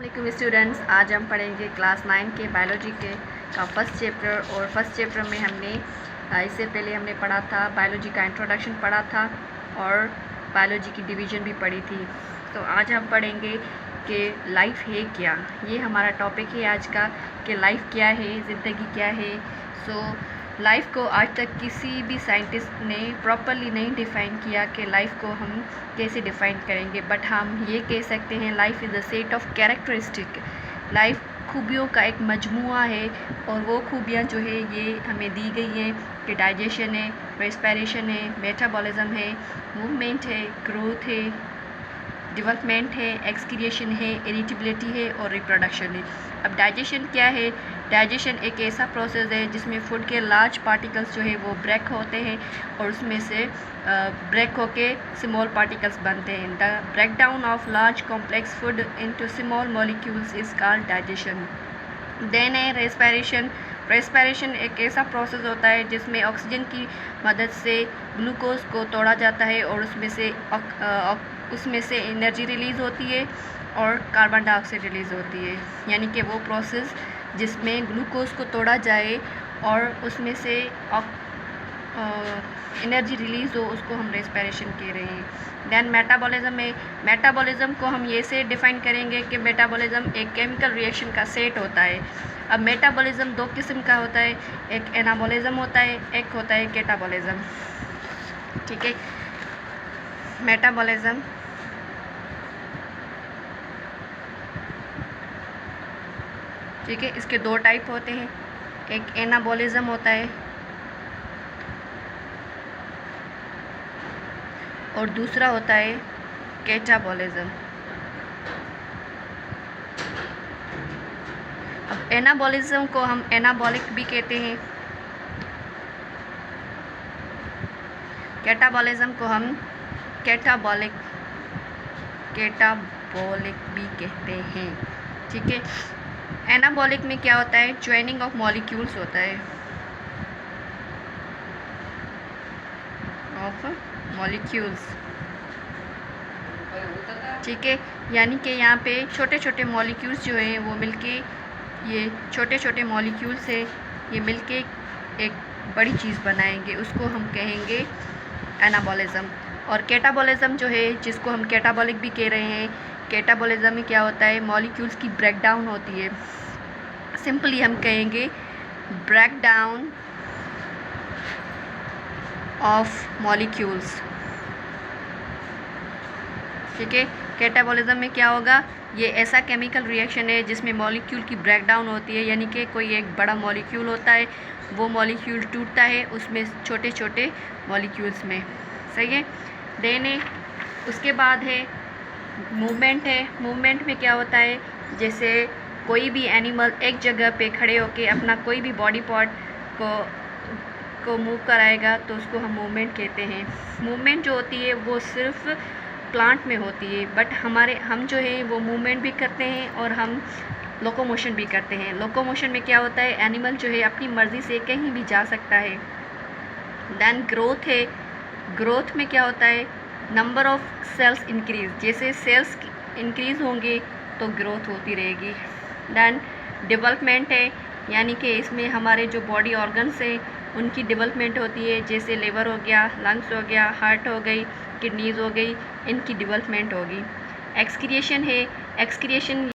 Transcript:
वालेकुम स्टूडेंट्स, आज हम पढ़ेंगे क्लास 9 के बायोलॉजी के का फर्स्ट चैप्टर। और फर्स्ट चैप्टर में हमने इससे पहले हमने पढ़ा था बायोलॉजी का इंट्रोडक्शन पढ़ा था और बायोलॉजी की डिवीज़न भी पढ़ी थी। तो आज हम पढ़ेंगे कि लाइफ है क्या। ये हमारा टॉपिक है आज का कि लाइफ क्या है, ज़िंदगी क्या है। लाइफ को आज तक किसी भी साइंटिस्ट ने प्रॉपरली नहीं डिफ़ाइन किया कि लाइफ को हम कैसे डिफ़ाइन करेंगे, बट हम ये कह सकते हैं life is the set of characteristic. Life खूबियों का एक मजमुआ है और वो खूबियाँ जो है ये हमें दी गई हैं कि डाइजेशन है, रेस्पिरेशन है, मेटाबॉलिज्म है, मूवमेंट है, ग्रोथ है, डेवलपमेंट है, एक्सक्रिएशन है, इरिटेबिलिटी है और रिप्रोडक्शन है। अब डाइजेशन क्या है? डाइजेशन एक ऐसा प्रोसेस है जिसमें फूड के लार्ज पार्टिकल्स जो है वो ब्रेक होते हैं और उसमें से ब्रेक होके स्मॉल पार्टिकल्स बनते हैं। The breakdown of large complex food into small molecules is called digestion. Then है रेस्पिरेशन। रेस्पिरेशन एक ऐसा प्रोसेस होता है जिसमें ऑक्सीजन की मदद से ग्लूकोज को तोड़ा जाता है और उसमें से एनर्जी रिलीज़ होती है और कार्बन डाइऑक्साइड रिलीज़ होती है। यानी कि वो प्रोसेस जिसमें ग्लूकोज को तोड़ा जाए और उसमें से एनर्जी रिलीज़ हो, उसको हम रेस्पिरेशन कह रहे हैं। दैन मेटाबॉलिज्म है। मेटाबॉलिज्म को हम ये से डिफ़ाइन करेंगे कि मेटाबॉलिज्म एक केमिकल रिएक्शन का सेट होता है। अब मेटाबॉलिज्म दो किस्म का होता है, एक एनाबॉलिज्म होता है, एक होता है कैटाबॉलिज्म। ठीक है, मेटाबॉलिज्म ठीक है, इसके दो टाइप होते हैं, एक एनाबॉलिज्म होता है और दूसरा होता है कैटाबॉलिज्म। अब एनाबॉलिज्म को हम एनाबॉलिक भी कहते हैं, कैटाबॉलिज्म को हम कैटाबॉलिक भी कहते हैं। ठीक है, एनाबॉलिक में क्या होता है? ज्वाइनिंग ऑफ मॉलिक्यूल्स होता है, ऑफ मॉलिक्यूल्स। ठीक है, यानी कि यहाँ पे छोटे छोटे मॉलिक्यूल्स जो हैं वो मिलके, ये छोटे छोटे मॉलिक्यूल्स हैं, ये मिलके एक बड़ी चीज़ बनाएंगे, उसको हम कहेंगे एनाबॉलिज्म। और कैटाबॉलिज्म जो है, जिसको हम कैटाबॉलिक भी कह रहे हैं, कैटाबॉलिज्म में क्या होता है? मॉलिक्यूल्स की ब्रेकडाउन होती है। सिंपली हम कहेंगे ब्रेकडाउन ऑफ मॉलिक्यूल्स। ठीक है, कैटाबॉलिज्म में क्या होगा? ये ऐसा केमिकल रिएक्शन है जिसमें मॉलिक्यूल की ब्रेकडाउन होती है, यानी कि कोई एक बड़ा मॉलिक्यूल होता है, वो मॉलिक्यूल टूटता है उसमें छोटे छोटे मॉलिक्यूल्स में। सही है। देन उसके बाद है मूवमेंट है। मूवमेंट में क्या होता है? जैसे कोई भी एनिमल एक जगह पे खड़े होके अपना कोई भी बॉडी पार्ट को मूव कराएगा तो उसको हम मूवमेंट कहते हैं। मूवमेंट जो होती है वो सिर्फ प्लांट में होती है, बट हम जो है वो मूवमेंट भी करते हैं और हम लोकोमोशन भी करते हैं। लोकोमोशन में क्या होता है? एनिमल जो है अपनी मर्ज़ी से कहीं भी जा सकता है। दैन ग्रोथ है। ग्रोथ में क्या होता है? नंबर ऑफ सेल्स इंक्रीज, जैसे सेल्स इंक्रीज़ होंगे तो ग्रोथ होती रहेगी। दैन डेवलपमेंट है, यानी कि इसमें हमारे जो बॉडी ऑर्गन्स हैं उनकी डेवलपमेंट होती है, जैसे लिवर हो गया, लंग्स हो गया, हार्ट हो गई, किडनीज़ हो गई, इनकी डेवलपमेंट होगी। एक्सक्रिएशन है। एक्सक्रिएशन